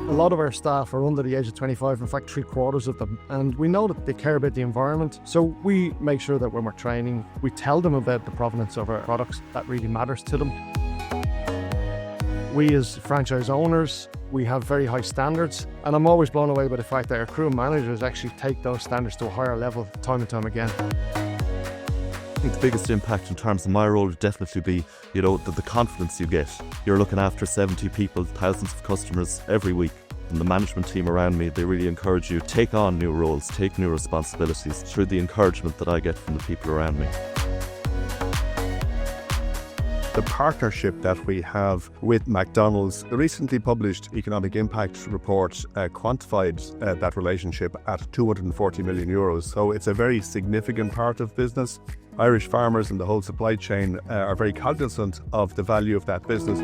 A lot of our staff are under the age of 25, in fact 3/4 of them, and we know that they care about the environment, so we make sure that when we're training, we tell them about the provenance of our products. That really matters to them. We as franchise owners, we have very high standards, and I'm always blown away by the fact that our crew and managers actually take those standards to a higher level time and time again. I think the biggest impact in terms of my role would definitely be, the confidence you get. You're looking after 70 people, thousands of customers every week. And the management team around me, they really encourage you to take on new roles, take new responsibilities through the encouragement that I get from the people around me. The partnership that we have with McDonald's, the recently published economic impact report quantified that relationship at €240 million. So it's a very significant part of business. Irish farmers and the whole supply chain are very cognizant of the value of that business.